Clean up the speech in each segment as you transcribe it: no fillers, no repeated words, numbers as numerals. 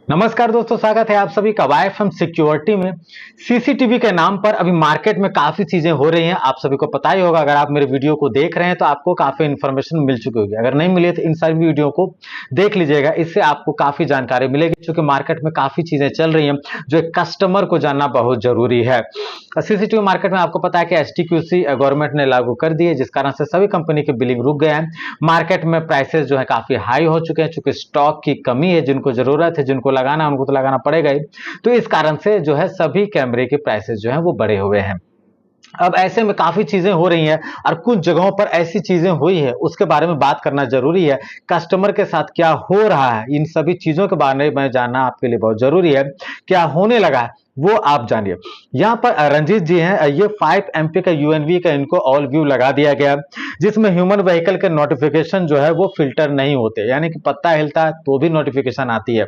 नमस्कार दोस्तों, स्वागत है आप सभी का वाईएफएम सिक्योरिटी में। सीसीटीवी के नाम पर अभी मार्केट में काफी चीजें हो रही हैं। आप सभी को पता ही होगा, अगर आप मेरे वीडियो को देख रहे हैं तो आपको काफी इन्फॉर्मेशन मिल चुकी होगी। अगर नहीं मिली है तो इन सारी वीडियो को देख लीजिएगा, इससे आपको काफी जानकारी मिलेगी। क्योंकि मार्केट में काफी चीजें चल रही हैं जो एक कस्टमर को जानना बहुत जरूरी है। सीसीटीवी मार्केट में आपको पता है कि एसटीक्यूसी गवर्नमेंट ने लागू कर दी है, जिस कारण से सभी कंपनी के बिलिंग रुक गए हैं। मार्केट में प्राइसेस जो है काफी हाई हो चुके हैं, चूंकि स्टॉक की कमी है। जिनको जरूरत है, जिनको लगाना उनको तो लगाना पड़ेगा ही। तो इस कारण से जो है सभी कैमरे के प्राइसेस जो है वो बढ़े हुए हैं। अब ऐसे में काफी चीजें हो रही हैं और कुछ जगहों पर ऐसी चीजें हुई है, उसके बारे में बात करना जरूरी है। कस्टमर के साथ क्या हो रहा है, इन सभी चीजों के बारे में जानना आपके लिए बहुत जरूरी है। क्या होने लगा है वो आप जानिए। यहाँ पर रंजीत जी हैं, ये 5 MP का यूएनवी का इनको ऑल व्यू लगा दिया गया, जिसमें ह्यूमन व्हीकल के नोटिफिकेशन जो है वो फिल्टर नहीं होते, यानी कि पत्ता हिलता है तो भी नोटिफिकेशन आती है।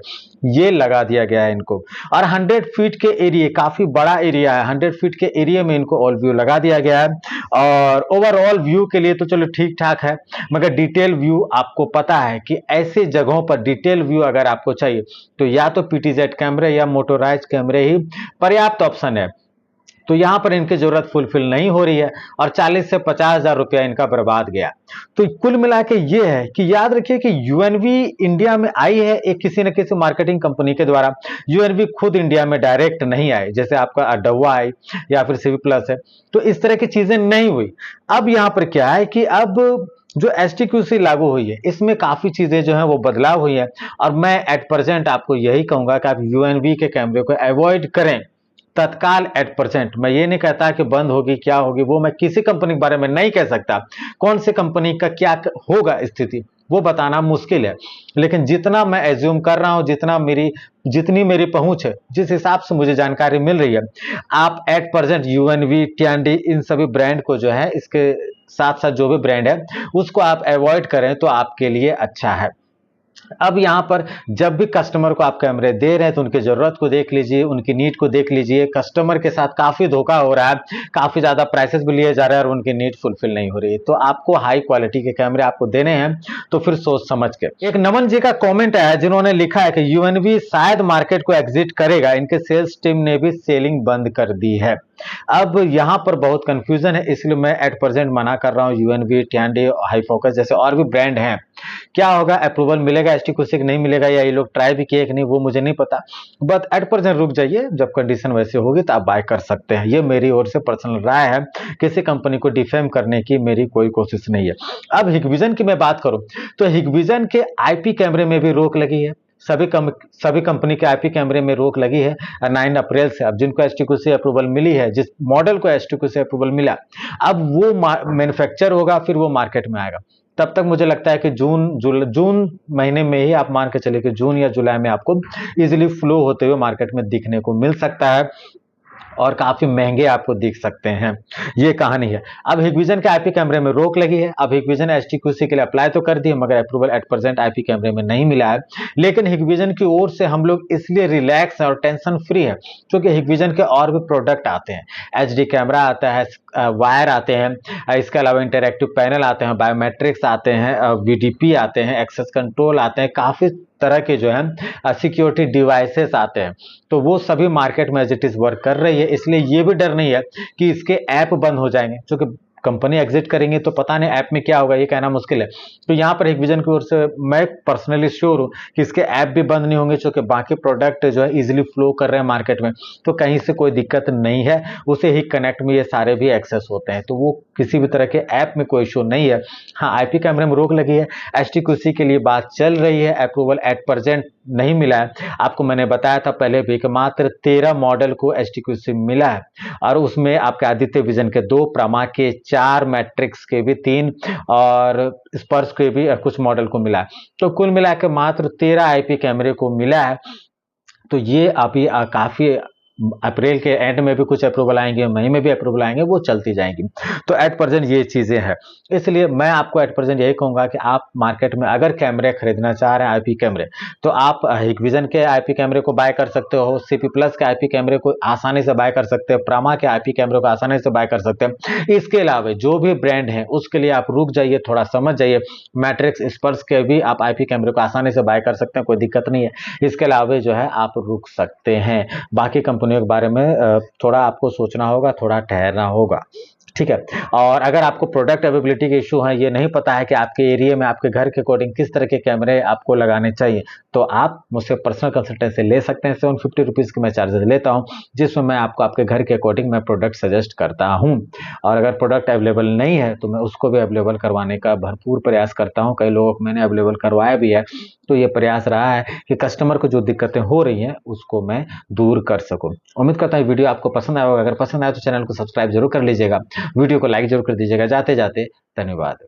ये लगा दिया गया है इनको। और 100 फीट के एरिया, काफी बड़ा एरिया है, 100 फीट के एरिया में इनको ऑल व्यू लगा दिया गया है। और ओवरऑल व्यू के लिए तो चलो ठीक ठाक है, मगर डिटेल व्यू आपको पता है कि ऐसे जगहों पर डिटेल व्यू अगर आपको चाहिए तो या तो पीटीजेड कैमरे या मोटोराइज कैमरे ही पर्याप्त ऑप्शन है। तो यहां पर इनकी जरूरत फुलफिल नहीं हो रही है और 40 से 50,000 रुपया इनका बर्बाद गया। तो कुल मिला के ये है कि याद रखिए कि यूएनवी इंडिया में आई है एक किसी न किसी मार्केटिंग कंपनी के द्वारा। यूएनवी खुद इंडिया में डायरेक्ट नहीं आई, जैसे आपका अडवा आई या फिर सीवी प्लस है। तो इस तरह की चीजें नहीं हुई। अब यहां पर क्या है कि अब जो एसटीक्यूसी लागू हुई है, इसमें काफी चीजें जो है वो बदलाव हुई है। और मैं एट प्रेजेंट आपको यही कहूंगा कि आप यूएनवी के कैमरे को अवॉइड करें तत्काल। एट परसेंट मैं ये नहीं कहता कि बंद होगी क्या होगी, वो मैं किसी कंपनी के बारे में नहीं कह सकता। कौन सी कंपनी का क्या होगा स्थिति वो बताना मुश्किल है। लेकिन जितना मैं एज्यूम कर रहा हूं, जितनी मेरी पहुंच है, जिस हिसाब से मुझे जानकारी मिल रही है, आप एट प्रेजेंट यूएनवी, टीएनडी इन सभी ब्रांड को जो है, इसके साथ साथ जो भी ब्रांड है उसको आप अवॉइड करें तो आपके लिए अच्छा है। अब यहां पर जब भी कस्टमर को आप कैमरे दे रहे हैं तो उनकी जरूरत को देख लीजिए, उनकी नीड को देख लीजिए। कस्टमर के साथ काफी धोखा हो रहा है, काफी ज्यादा प्राइसेस भी लिए जा रहे हैं और उनकी नीड फुलफिल नहीं हो रही है। तो आपको हाई क्वालिटी के कैमरे आपको देने हैं तो फिर सोच समझ के। एक नमन जी का कॉमेंट है जिन्होंने लिखा है कि यूएनवी शायद मार्केट को एग्जिट करेगा, इनके सेल्स टीम ने भी सेलिंग बंद कर दी है। अब यहां पर बहुत कंफ्यूजन है, इसलिए मैं एट प्रेजेंट मना कर रहा हूं। यूएनवी, टीएनडी, हाई फोकस जैसे और भी ब्रांड हैं, क्या होगा, अप्रूवल मिलेगा एसटीक्यूसी नहीं मिलेगा, या ये लोग ट्राई भी किए कि नहीं वो मुझे नहीं पता। बट एट प्रेजेंट रुक जाइए, जब कंडीशन वैसे होगी तो आप बाय कर सकते हैं। ये मेरी ओर से पर्सनल राय है, किसी कंपनी को डिफेम करने की मेरी कोई कोशिश नहीं है। अब हिकविजन की मैं बात करूं तो हिकविजन के आईपी कैमरे में भी रोक लगी है। सभी कंपनी के आईपी कैमरे में रोक लगी है 9 अप्रैल से। अब जिनको एसटीक्यूसी अप्रूवल मिली है, जिस मॉडल को एसटीक्यूसी अप्रूवल मिला, अब वो मैन्युफैक्चर होगा, फिर वो मार्केट में आएगा। तब तक मुझे लगता है कि जून महीने में ही आप मान के चलिए कि जून या जुलाई में आपको इजीली फ्लो होते हुए मार्केट में दिखने को मिल सकता है और काफी महंगे आपको दिख सकते हैं। ये कहानी है। अब हिकविजन के आईपी कैमरे में रोक लगी है। अब हिकविजन एसटीक्यूसी के लिए अप्लाई तो कर दिए, मगर अप्रूवल एट प्रेजेंट आईपी कैमरे में नहीं मिला है। लेकिन हिकविजन की ओर से हम लोग इसलिए रिलैक्स है और टेंशन फ्री है क्योंकि हिकविजन के और भी प्रोडक्ट आते हैं। एचडी कैमरा आता है, वायर आते हैं, इसके अलावा इंटरैक्टिव पैनल आते हैं, बायोमेट्रिक्स आते हैं, वीडीपी आते हैं, एक्सेस कंट्रोल आते हैं, काफी तरह के जो है सिक्योरिटी डिवाइसेस आते हैं। तो वो सभी मार्केट में एज इट इज वर्क कर रही है। इसलिए ये भी डर नहीं है कि इसके ऐप बंद हो जाएंगे, क्योंकि कंपनी एग्जिट करेंगे तो पता नहीं ऐप में क्या होगा, ये कहना मुश्किल है। तो यहाँ पर हिकविजन की ओर से मैं पर्सनली श्योर हूँ कि इसके ऐप भी बंद नहीं होंगे, क्योंकि बाकी प्रोडक्ट जो है इजीली फ्लो कर रहे हैं मार्केट में, तो कहीं से कोई दिक्कत नहीं है। उसे ही कनेक्ट में ये सारे भी एक्सेस होते हैं, तो वो किसी भी तरह के ऐप में कोई इशू नहीं है। हाँ, आईपी कैमरे में रोक लगी है, एसटीक्यूसी के लिए बात चल रही है, अप्रूवल एट प्रेजेंट नहीं मिला है। आपको मैंने बताया था पहले भी कि मात्र 13 मॉडल को एसटीक्यूसी मिला है, और उसमें आपके आदित्य विजन के 2, प्रमा के 4, मैट्रिक्स के भी 3 और स्पर्श के भी कुछ मॉडल को मिला है। तो कुल मिलाकर मात्र 13 आईपी कैमरे को मिला है। तो ये अभी काफी अप्रैल के एंड में भी कुछ अप्रूवल आएंगे, मई में भी अप्रूवल आएंगे, वो चलती जाएंगी। तो एट प्रेजेंट ये चीज़ें हैं। इसलिए मैं आपको एट प्रेजेंट यही कहूँगा कि आप मार्केट में अगर कैमरे खरीदना चाह रहे हैं आईपी कैमरे, तो आप हिकविजन के आईपी कैमरे को बाय कर सकते हो, सीपी प्लस के आईपी कैमरे को आसानी से बाय कर सकते हो, प्रामा के आईपी कैमरे को आसानी से बाय कर सकते हैं। इसके अलावा जो भी ब्रांड है उसके लिए आप रुक जाइए, थोड़ा समझ जाइए। मैट्रिक्स स्पर्श के भी आप आईपी कैमरे को आसानी से बाय कर सकते हैं, कोई दिक्कत नहीं है। इसके अलावा जो है आप रुक सकते हैं। बाकी कंपनियों के बारे में थोड़ा आपको सोचना होगा, थोड़ा ठहरना होगा, ठीक है। और अगर आपको प्रोडक्ट अवेलेबिलिटी के इशू है, ये नहीं पता है कि आपके एरिया में आपके घर के अकॉर्डिंग किस तरह के कैमरे आपको लगाने चाहिए, तो आप मुझसे पर्सनल कंसल्टेंसी ले सकते हैं। 750 रुपीज़ की मैं चार्जेस लेता हूं, जिसमें मैं आपको आपके घर के अकॉर्डिंग मैं प्रोडक्ट सजेस्ट करता हूं। और अगर प्रोडक्ट अवेलेबल नहीं है तो मैं उसको भी अवेलेबल करवाने का भरपूर प्रयास करता हूं। कई लोगों को मैंने अवेलेबल करवाया भी है। तो ये प्रयास रहा है कि कस्टमर को जो दिक्कतें हो रही हैं उसको मैं दूर कर सकूं। उम्मीद करता हूं वीडियो आपको पसंद आया होगा। अगर पसंद आया तो चैनल को सब्सक्राइब जरूर कर लीजिएगा, वीडियो को लाइक जरूर कर दीजिएगा। जाते जाते धन्यवाद।